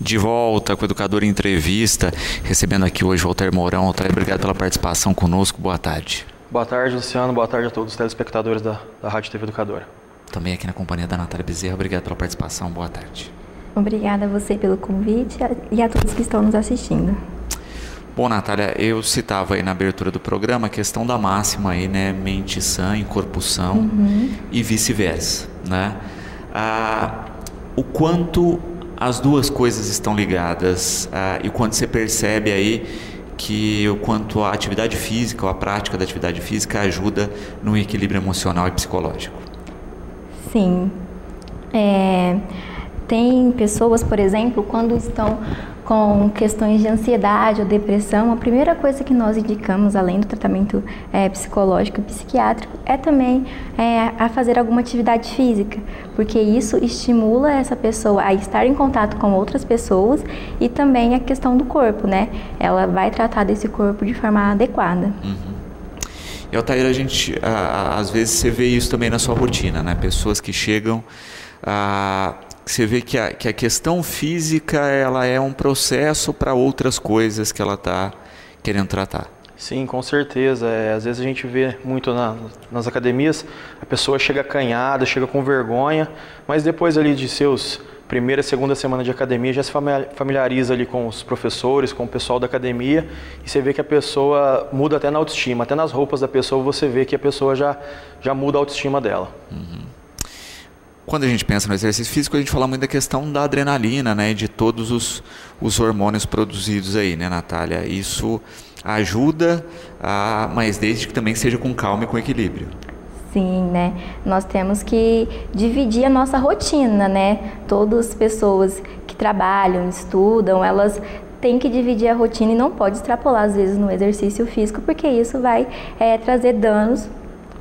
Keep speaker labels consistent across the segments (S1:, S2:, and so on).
S1: De volta com o Educador em Entrevista, recebendo aqui hoje o Altair Mourão. Altair, obrigado pela participação conosco, boa tarde.
S2: Boa tarde, Luciano, boa tarde a todos os telespectadores da Rádio TV Educadora.
S1: Também aqui na companhia da Natália Bezerra, obrigado pela participação, boa tarde.
S3: Obrigada a você pelo convite e a todos que estão nos assistindo.
S1: Bom, Natália, eu citava aí na abertura do programa a questão da máxima aí, né, mente sã em corpo são e vice-versa, né? O quanto as duas coisas estão ligadas e quando você percebe aí que o quanto a atividade física ou a prática da atividade física ajuda no equilíbrio emocional e psicológico.
S3: Sim. Tem pessoas, por exemplo, quando estão com questões de ansiedade ou depressão, a primeira coisa que nós indicamos, além do tratamento psicológico e psiquiátrico, é também a fazer alguma atividade física, porque isso estimula essa pessoa a estar em contato com outras pessoas e também a questão do corpo, né? Ela vai tratar desse corpo de forma adequada.
S1: E, Altair, a gente, às vezes você vê isso também na sua rotina, né? Pessoas que chegam você vê que a questão física ela é um processo para outras coisas que ela está querendo tratar.
S2: Sim, com certeza. Às vezes a gente vê muito nas academias, a pessoa chega acanhada, chega com vergonha, mas depois ali de seus primeira, segunda semana de academia já se familiariza ali com os professores, com o pessoal da academia e você vê que a pessoa muda até na autoestima, até nas roupas da pessoa você vê que a pessoa já muda a autoestima dela.
S1: Quando a gente pensa no exercício físico, a gente fala muito da questão da adrenalina, né, de todos os hormônios produzidos aí, né, Natália? Isso ajuda, mas desde que também seja com calma e com equilíbrio.
S3: Sim, né? Nós temos que dividir a nossa rotina, né? Todas as pessoas que trabalham, estudam, elas têm que dividir a rotina e não pode extrapolar, às vezes, no exercício físico, porque isso vai trazer danos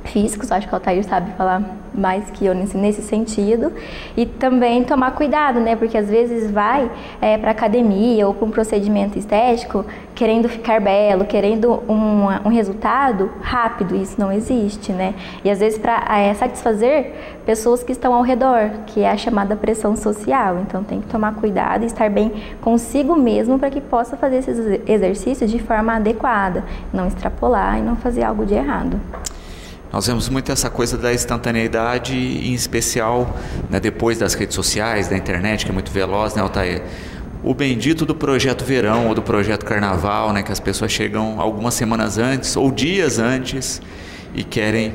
S3: físicos, acho que o Altair sabe falar mais que eu nesse sentido, e também tomar cuidado, né, porque às vezes vai para academia ou para um procedimento estético querendo ficar belo, querendo um resultado rápido, isso não existe, né, e às vezes para satisfazer pessoas que estão ao redor, que é a chamada pressão social, então tem que tomar cuidado e estar bem consigo mesmo para que possa fazer esses exercícios de forma adequada, não extrapolar e não fazer algo de errado.
S1: Nós vemos muito essa coisa da instantaneidade, em especial, né, depois das redes sociais, da internet, que é muito veloz, né, Altair? O bendito do projeto verão ou do projeto carnaval, né, que as pessoas chegam algumas semanas antes ou dias antes e querem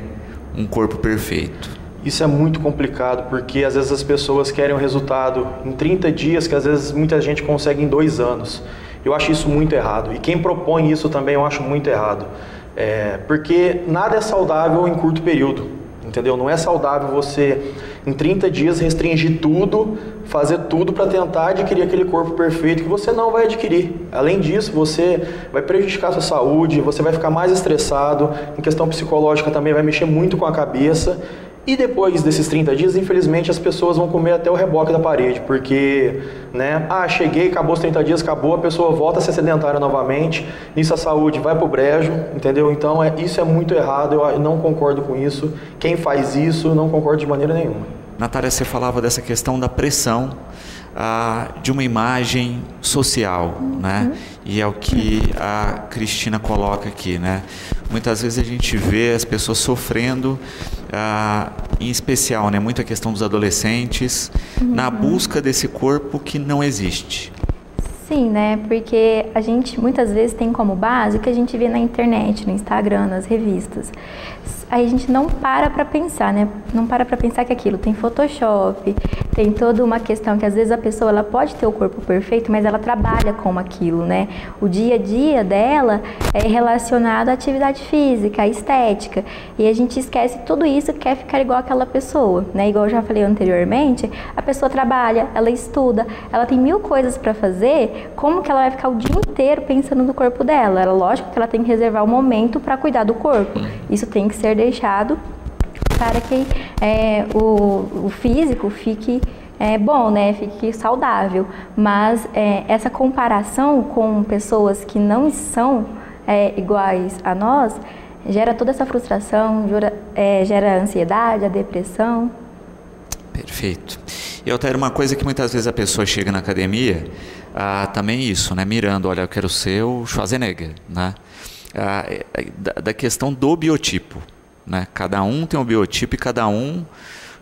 S1: um corpo perfeito.
S2: Isso é muito complicado, porque às vezes as pessoas querem um resultado em 30 dias, que às vezes muita gente consegue em 2 anos. Eu acho isso muito errado. E quem propõe isso também eu acho muito errado. Porque nada é saudável em curto período, entendeu? Não é saudável você, em 30 dias, restringir tudo, fazer tudo para tentar adquirir aquele corpo perfeito que você não vai adquirir. Além disso, você vai prejudicar a sua saúde, você vai ficar mais estressado, em questão psicológica também vai mexer muito com a cabeça. E depois desses 30 dias, infelizmente, as pessoas vão comer até o reboque da parede, porque, né, cheguei, acabou os 30 dias, acabou, a pessoa volta a ser sedentária novamente, nisso a saúde vai pro brejo, entendeu? Então, isso é muito errado, eu não concordo com isso. Quem faz isso, não concordo de maneira nenhuma.
S1: Natália, você falava dessa questão da pressão de uma imagem social, né? E é o que a Cristina coloca aqui, né? Muitas vezes a gente vê as pessoas sofrendo, em especial, né? Muito a questão dos adolescentes, na busca desse corpo que não existe.
S3: Sim, né? Porque a gente muitas vezes tem como base o que a gente vê na internet, no Instagram, nas revistas. Aí a gente não para pensar, né? Não para pensar que aquilo tem Photoshop, tem toda uma questão que às vezes a pessoa ela pode ter o corpo perfeito, mas ela trabalha com aquilo, né? O dia a dia dela é relacionado à atividade física, à estética. E a gente esquece tudo isso e quer ficar igual aquela pessoa, né? Igual eu já falei anteriormente, a pessoa trabalha, ela estuda, ela tem 1000 coisas para fazer, como que ela vai ficar o dia inteiro pensando no corpo dela? Lógico que ela tem que reservar um momento para cuidar do corpo. Isso tem que ser deixado para que o físico fique bom, né? Fique saudável. Mas essa comparação com pessoas que não são iguais a nós gera toda essa frustração, gera a ansiedade, a depressão.
S1: Perfeito. E Altair, uma coisa que muitas vezes a pessoa chega na academia, também isso, né? Mirando, olha, eu quero ser o Schwarzenegger, né? Da questão do biotipo, né? Cada um tem um biotipo e cada um,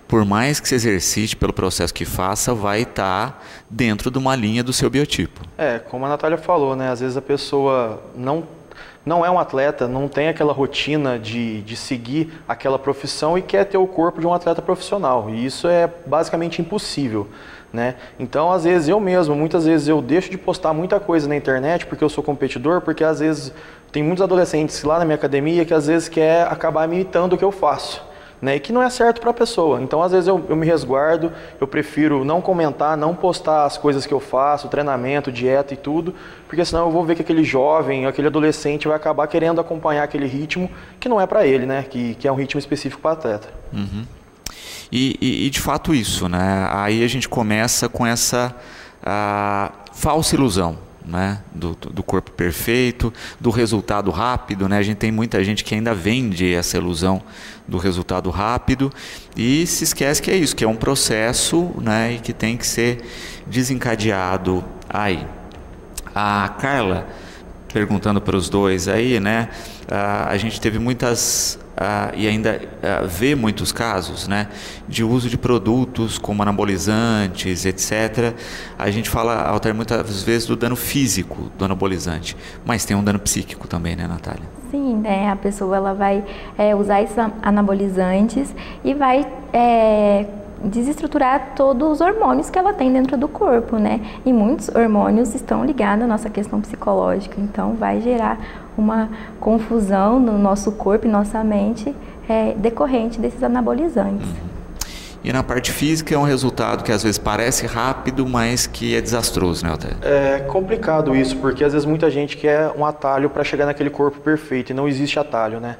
S1: por mais que se exercite pelo processo que faça, vai estar dentro de uma linha do seu biotipo.
S2: Como a Natália falou, né? Às vezes a pessoa não é um atleta, não tem aquela rotina de seguir aquela profissão e quer ter o corpo de um atleta profissional. E isso é basicamente impossível, né? Então, às vezes, muitas vezes eu deixo de postar muita coisa na internet porque eu sou competidor, porque às vezes tem muitos adolescentes lá na minha academia que às vezes quer acabar imitando o que eu faço, né? E que não é certo para a pessoa. Então, às vezes eu me resguardo, eu prefiro não comentar, não postar as coisas que eu faço, treinamento, dieta e tudo, porque senão eu vou ver que aquele jovem, aquele adolescente vai acabar querendo acompanhar aquele ritmo que não é para ele, né? Que é um ritmo específico para atleta.
S1: Uhum. E de fato isso, né? Aí a gente começa com essa falsa ilusão, né? Do corpo perfeito, do resultado rápido, né? A gente tem muita gente que ainda vende essa ilusão do resultado rápido e se esquece que é isso, que é um processo, né? E que tem que ser desencadeado aí. A Carla perguntando para os dois aí, né? A gente teve muitas e ainda vê muitos casos, né, de uso de produtos como anabolizantes, etc. A gente fala, Altair, muitas vezes do dano físico do anabolizante, mas tem um dano psíquico também, né, Natália?
S3: Sim, né? A pessoa ela vai usar esses anabolizantes e vai desestruturar todos os hormônios que ela tem dentro do corpo, né? E muitos hormônios estão ligados à nossa questão psicológica, então vai gerar uma confusão no nosso corpo e nossa mente decorrente desses anabolizantes.
S1: E na parte física é um resultado que às vezes parece rápido, mas que é desastroso, né, Altair? É
S2: complicado isso, porque às vezes muita gente quer um atalho para chegar naquele corpo perfeito e não existe atalho, né?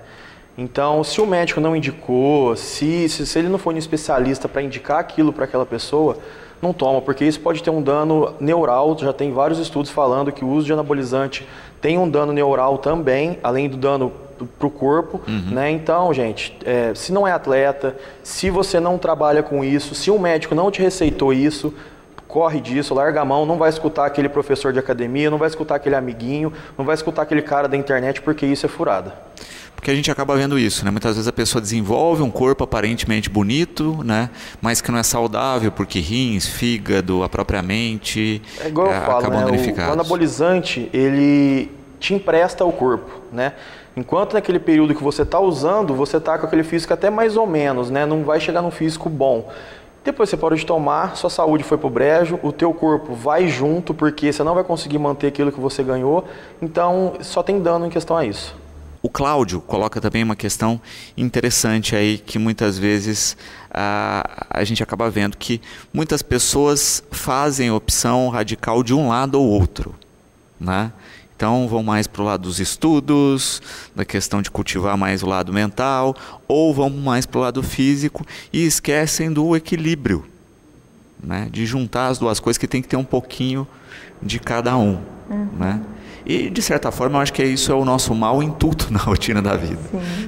S2: Então, se o médico não indicou, se ele não for um especialista para indicar aquilo para aquela pessoa, não toma, porque isso pode ter um dano neural. Já tem vários estudos falando que o uso de anabolizante tem um dano neural também, além do dano para o corpo, né? Então, gente, se não é atleta, se você não trabalha com isso, se um médico não te receitou isso, corre disso, larga a mão, não vai escutar aquele professor de academia, não vai escutar aquele amiguinho, não vai escutar aquele cara da internet, porque isso é furada.
S1: Porque a gente acaba vendo isso, né? Muitas vezes a pessoa desenvolve um corpo aparentemente bonito, né? Mas que não é saudável, porque rins, fígado, a própria mente
S2: igual eu falo,
S1: acabam danificados.
S2: O anabolizante, ele te empresta o corpo, né? Enquanto naquele período que você está usando, você está com aquele físico até mais ou menos, né? Não vai chegar num físico bom. Depois você parou de tomar, sua saúde foi pro brejo, o teu corpo vai junto, porque você não vai conseguir manter aquilo que você ganhou. Então, só tem dano em questão a isso.
S1: O Cláudio coloca também uma questão interessante aí, que muitas vezes a gente acaba vendo que muitas pessoas fazem opção radical de um lado ou outro, né? Então vão mais para o lado dos estudos, da questão de cultivar mais o lado mental, ou vão mais para o lado físico e esquecem do equilíbrio, né? De juntar as duas coisas, que tem que ter um pouquinho de cada um, né? E, de certa forma, eu acho que isso é o nosso mal em tudo na rotina da vida,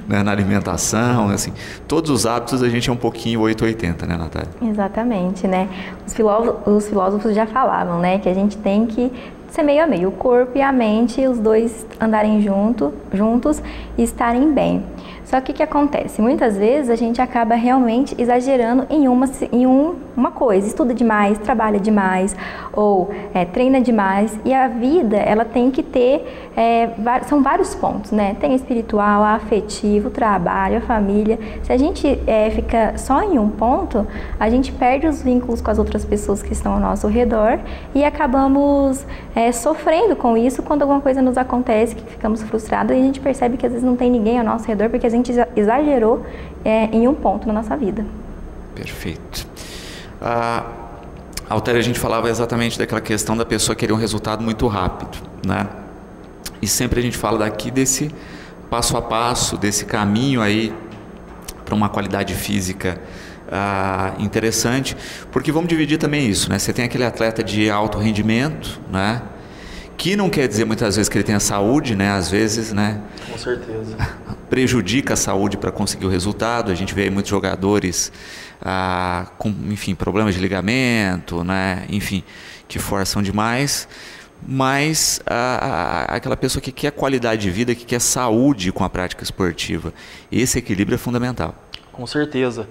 S1: né? Na alimentação, assim, todos os hábitos a gente é um pouquinho 880, né, Natália?
S3: Exatamente, né? Os filósofos já falavam, né, que a gente tem que ser meio a meio, o corpo e a mente, os dois andarem juntos e estarem bem. Só que o que acontece? Muitas vezes a gente acaba realmente exagerando em uma coisa, estuda demais, trabalha demais ou treina demais, e a vida ela tem que ter, são vários pontos, né? Tem espiritual, afetivo, o trabalho, a família. Se a gente fica só em um ponto, a gente perde os vínculos com as outras pessoas que estão ao nosso redor e acabamos sofrendo com isso quando alguma coisa nos acontece, que ficamos frustrados, e a gente percebe que às vezes não tem ninguém ao nosso redor porque a gente exagerou em um ponto na nossa vida.
S1: Perfeito. Altair, a gente falava exatamente daquela questão da pessoa querer um resultado muito rápido, né? E sempre a gente fala daqui desse passo a passo, desse caminho aí para uma qualidade física interessante, porque vamos dividir também isso, né? Você tem aquele atleta de alto rendimento, né? Que não quer dizer muitas vezes que ele tenha saúde, né? Às vezes, né?
S2: Com certeza.
S1: Prejudica a saúde para conseguir o resultado. A gente vê aí muitos jogadores com, enfim, problemas de ligamento, né? Enfim, que forçam demais, mas aquela pessoa que quer qualidade de vida, que quer saúde com a prática esportiva. Esse equilíbrio é fundamental.
S2: Com certeza.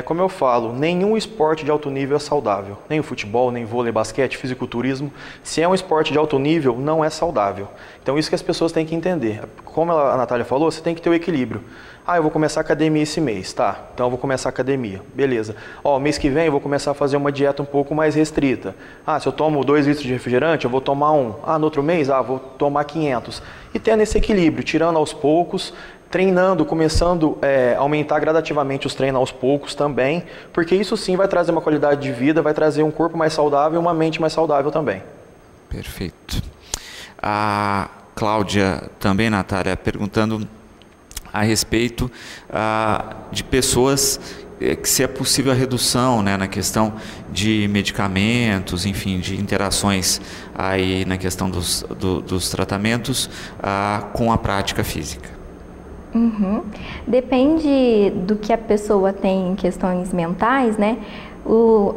S2: Como eu falo, nenhum esporte de alto nível é saudável. Nem o futebol, nem vôlei, basquete, fisiculturismo. Se é um esporte de alto nível, não é saudável. Então isso que as pessoas têm que entender. Como a Natália falou, você tem que ter o equilíbrio. Eu vou começar a academia esse mês, tá? Então eu vou começar a academia, beleza. Mês que vem eu vou começar a fazer uma dieta um pouco mais restrita. Se eu tomo 2 litros de refrigerante, eu vou tomar 1. No outro mês, vou tomar 500. E tendo esse equilíbrio, tirando aos poucos, treinando, começando a aumentar gradativamente os treinos aos poucos também, porque isso sim vai trazer uma qualidade de vida, vai trazer um corpo mais saudável e uma mente mais saudável também.
S1: Perfeito. A Cláudia também, Natália, perguntando a respeito de pessoas que se é possível a redução, né, na questão de medicamentos, enfim, de interações aí na questão dos tratamentos com a prática física.
S3: Depende do que a pessoa tem em questões mentais, né?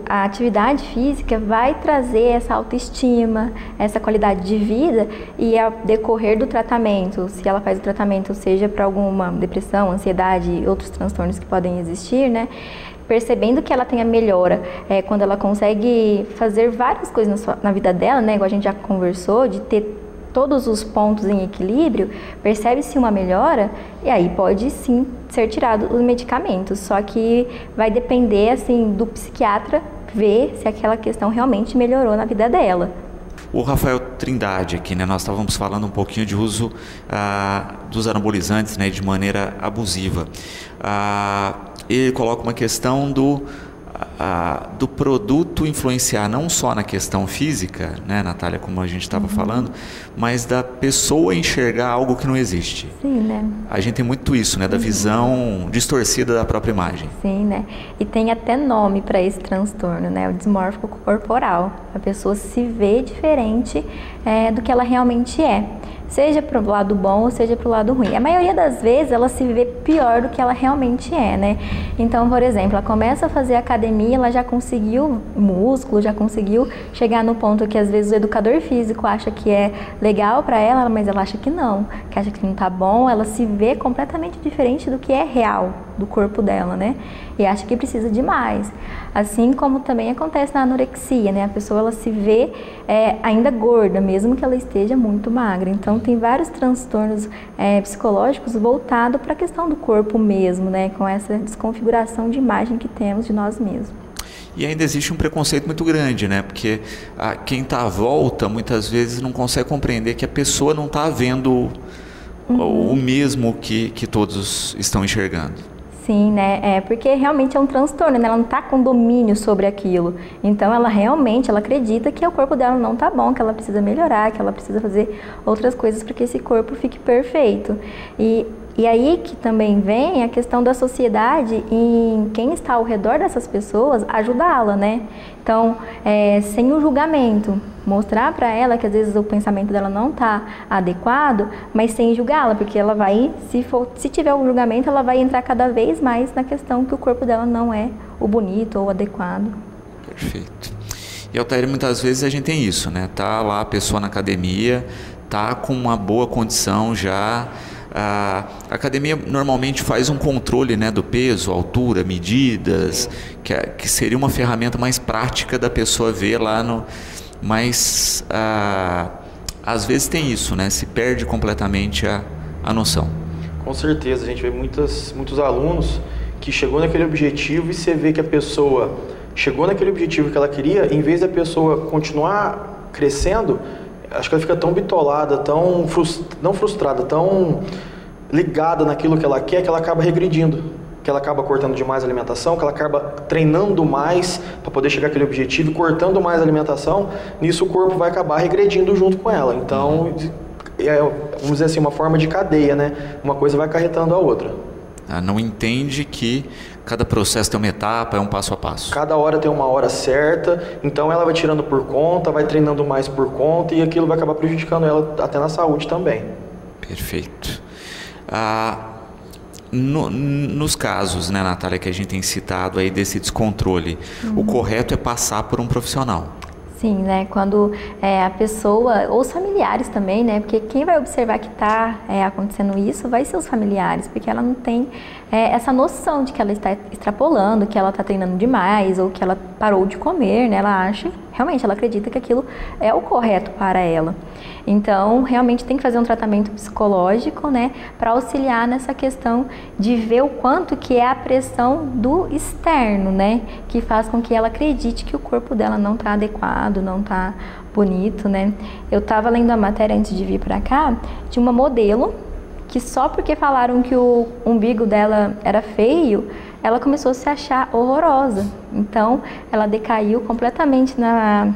S3: A atividade física vai trazer essa autoestima, essa qualidade de vida, e ao decorrer do tratamento, se ela faz o tratamento seja para alguma depressão, ansiedade e outros transtornos que podem existir, né? Percebendo que ela tem a melhora, quando ela consegue fazer várias coisas na vida dela, né? Igual a gente já conversou, de ter todos os pontos em equilíbrio, percebe-se uma melhora e aí pode sim ser tirado os medicamentos, só que vai depender assim do psiquiatra ver se aquela questão realmente melhorou na vida dela.
S1: O Rafael Trindade aqui, né, nós estávamos falando um pouquinho de uso dos anabolizantes, né, de maneira abusiva. Ele coloca uma questão do produto influenciar não só na questão física, né, Natália, como a gente estava falando, mas da pessoa enxergar algo que não existe.
S3: Sim, né?
S1: A gente tem muito isso, né, da visão distorcida da própria imagem.
S3: Sim, né? E tem até nome para esse transtorno, né? O dismórfico corporal. A pessoa se vê diferente do que ela realmente é. Seja para o lado bom ou seja para o lado ruim. A maioria das vezes ela se vê pior do que ela realmente é, né? Então, por exemplo, ela começa a fazer academia, ela já conseguiu músculo, já conseguiu chegar no ponto que às vezes o educador físico acha que é legal para ela, mas ela acha que não, que acha que não tá bom, ela se vê completamente diferente do que é real do corpo dela, né? E acha que precisa de mais. Assim como também acontece na anorexia, né? A pessoa ela se vê ainda gorda, mesmo que ela esteja muito magra. Então tem vários transtornos psicológicos voltados para a questão do corpo mesmo, né? Com essa desconfiguração de imagem que temos de nós mesmos.
S1: E ainda existe um preconceito muito grande, né? Porque quem está à volta muitas vezes não consegue compreender que a pessoa não está vendo o mesmo que todos estão enxergando.
S3: Sim, né? Porque realmente é um transtorno, né? Ela não está com domínio sobre aquilo. Então ela realmente acredita que o corpo dela não está bom, que ela precisa melhorar, que ela precisa fazer outras coisas para que esse corpo fique perfeito. E aí que também vem a questão da sociedade em quem está ao redor dessas pessoas ajudá-la, né? Então, sem o julgamento, mostrar para ela que às vezes o pensamento dela não está adequado, mas sem julgá-la, porque ela vai, se tiver o julgamento, ela vai entrar cada vez mais na questão que o corpo dela não é o bonito ou adequado.
S1: Perfeito. E Altair, muitas vezes a gente tem isso, né? Tá lá a pessoa na academia, tá com uma boa condição já. A academia normalmente faz um controle, né, do peso, altura, medidas, que seria uma ferramenta mais prática da pessoa ver lá no... Mas às vezes tem isso, né? Se perde completamente a noção.
S2: Com certeza, a gente vê muitos alunos que chegou naquele objetivo e você vê que a pessoa chegou naquele objetivo que ela queria, em vez da pessoa continuar crescendo, acho que ela fica tão bitolada, não frustrada, tão ligada naquilo que ela quer, que ela acaba regredindo, que ela acaba cortando demais a alimentação, que ela acaba treinando mais para poder chegar àquele objetivo, cortando mais a alimentação, nisso o corpo vai acabar regredindo junto com ela. Então, vamos dizer assim, uma forma de cadeia, né? Uma coisa vai acarretando a outra.
S1: Não entende que cada processo tem uma etapa, é um passo a passo.
S2: Cada hora tem uma hora certa, então ela vai tirando por conta, vai treinando mais por conta e aquilo vai acabar prejudicando ela até na saúde também.
S1: Perfeito. Nos casos, né, Natália, que a gente tem citado aí desse descontrole, o correto é passar por um profissional.
S3: Sim, né? Quando a pessoa, ou os familiares também, né? Porque quem vai observar que está acontecendo isso vai ser os familiares, porque ela não tem essa noção de que ela está extrapolando, que ela está treinando demais, ou que ela parou de comer, né? Ela acha, realmente, ela acredita que aquilo é o correto para ela. Então, realmente tem que fazer um tratamento psicológico, né? Para auxiliar nessa questão de ver o quanto que é a pressão do externo, né? Que faz com que ela acredite que o corpo dela não está adequado, não está bonito, né? Eu estava lendo a matéria antes de vir para cá de uma modelo que só porque falaram que o umbigo dela era feio, ela começou a se achar horrorosa. Então, ela decaiu completamente na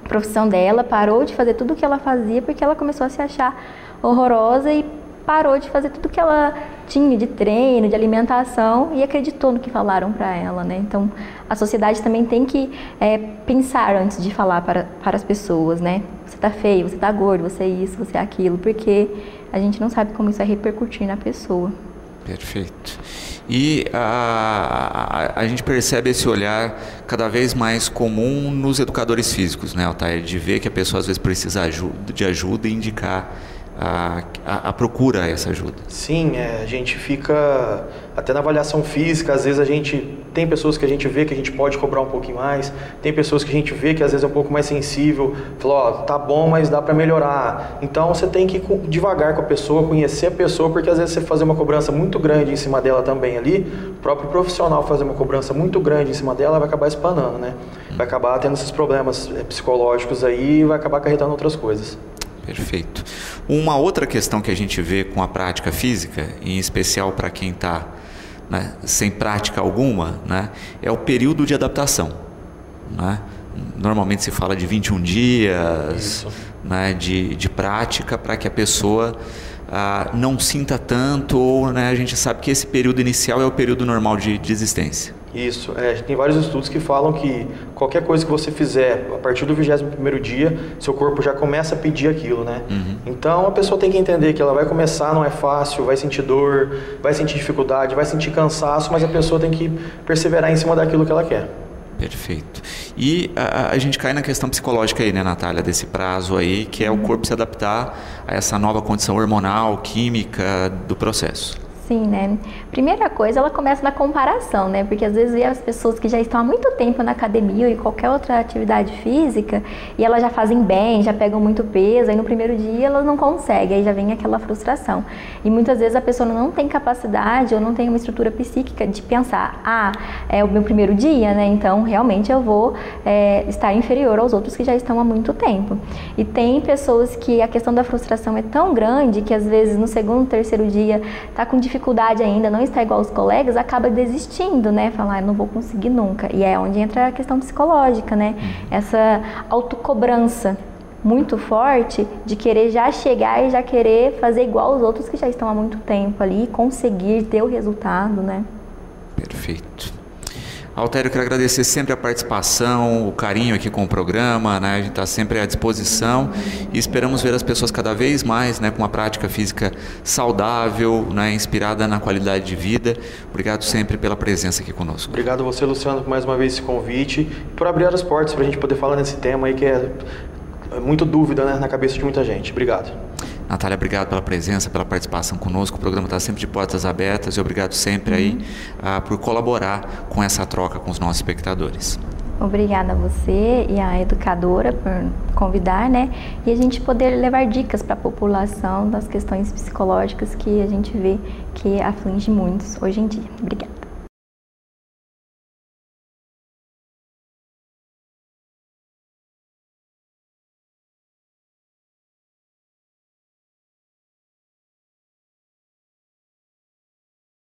S3: profissão dela, parou de fazer tudo o que ela fazia porque ela começou a se achar horrorosa e parou de fazer tudo o que ela tinha de treino, de alimentação e acreditou no que falaram para ela, né? Então, a sociedade também tem que pensar antes de falar para as pessoas, né? Você tá feio, você tá gordo, você é isso, você é aquilo, porque a gente não sabe como isso vai repercutir na pessoa.
S1: Perfeito. E a gente percebe esse olhar cada vez mais comum nos educadores físicos, né, Altair? De ver que a pessoa às vezes precisa de ajuda e indicar a procura essa ajuda.
S2: Sim, a gente fica até na avaliação física, às vezes tem pessoas que a gente vê que a gente pode cobrar um pouquinho mais, tem pessoas que a gente vê que às vezes é um pouco mais sensível, fala, tá bom, mas dá para melhorar. Então você tem que ir devagar com a pessoa, conhecer a pessoa, porque às vezes você fazer uma cobrança muito grande em cima dela também ali, o próprio profissional fazer uma cobrança muito grande em cima dela vai acabar espanando, né? Vai acabar tendo esses problemas psicológicos aí e vai acabar acarretando outras coisas.
S1: Perfeito. Uma outra questão que a gente vê com a prática física, em especial para quem está, né, sem prática alguma, né, é o período de adaptação. Né? Normalmente se fala de 21 dias, né, de prática para que a pessoa não sinta tanto, ou, né, a gente sabe que esse período inicial é o período normal de existência.
S2: Isso, tem vários estudos que falam que qualquer coisa que você fizer a partir do 21º dia, seu corpo já começa a pedir aquilo, né? Então a pessoa tem que entender que ela vai começar, não é fácil, vai sentir dor, vai sentir dificuldade, vai sentir cansaço, mas a pessoa tem que perseverar em cima daquilo que ela quer.
S1: Perfeito. E a gente cai na questão psicológica aí, né, Natália, desse prazo aí, que é o corpo se adaptar a essa nova condição hormonal, química do processo.
S3: Sim, né? Primeira coisa, ela começa na comparação, né? Porque às vezes vê as pessoas que já estão há muito tempo na academia ou em qualquer outra atividade física e elas já fazem bem, já pegam muito peso, aí no primeiro dia elas não conseguem, aí já vem aquela frustração. E muitas vezes a pessoa não tem capacidade ou não tem uma estrutura psíquica de pensar, é o meu primeiro dia, né? Então realmente eu vou estar inferior aos outros que já estão há muito tempo. E tem pessoas que a questão da frustração é tão grande que às vezes no segundo, terceiro dia tá com dificuldade ainda, não está igual aos colegas, acaba desistindo, né? Falar, não vou conseguir nunca. E é onde entra a questão psicológica, né? Essa autocobrança muito forte de querer já chegar e já querer fazer igual aos outros que já estão há muito tempo ali e conseguir ter o resultado, né?
S1: Perfeito. Altair, eu quero agradecer sempre a participação, o carinho aqui com o programa, né? A gente está sempre à disposição e esperamos ver as pessoas cada vez mais, né, com uma prática física saudável, né, inspirada na qualidade de vida. Obrigado sempre pela presença aqui conosco.
S2: Obrigado a você, Luciano, por mais uma vez esse convite e por abrir as portas para a gente poder falar nesse tema aí que é muito dúvida, né, na cabeça de muita gente. Obrigado.
S1: Natália, obrigado pela presença, pela participação conosco. O programa está sempre de portas abertas e obrigado sempre aí por colaborar com essa troca com os nossos espectadores.
S3: Obrigada a você e a educadora por convidar, né? E a gente poder levar dicas para a população das questões psicológicas que a gente vê que aflige muitos hoje em dia. Obrigada.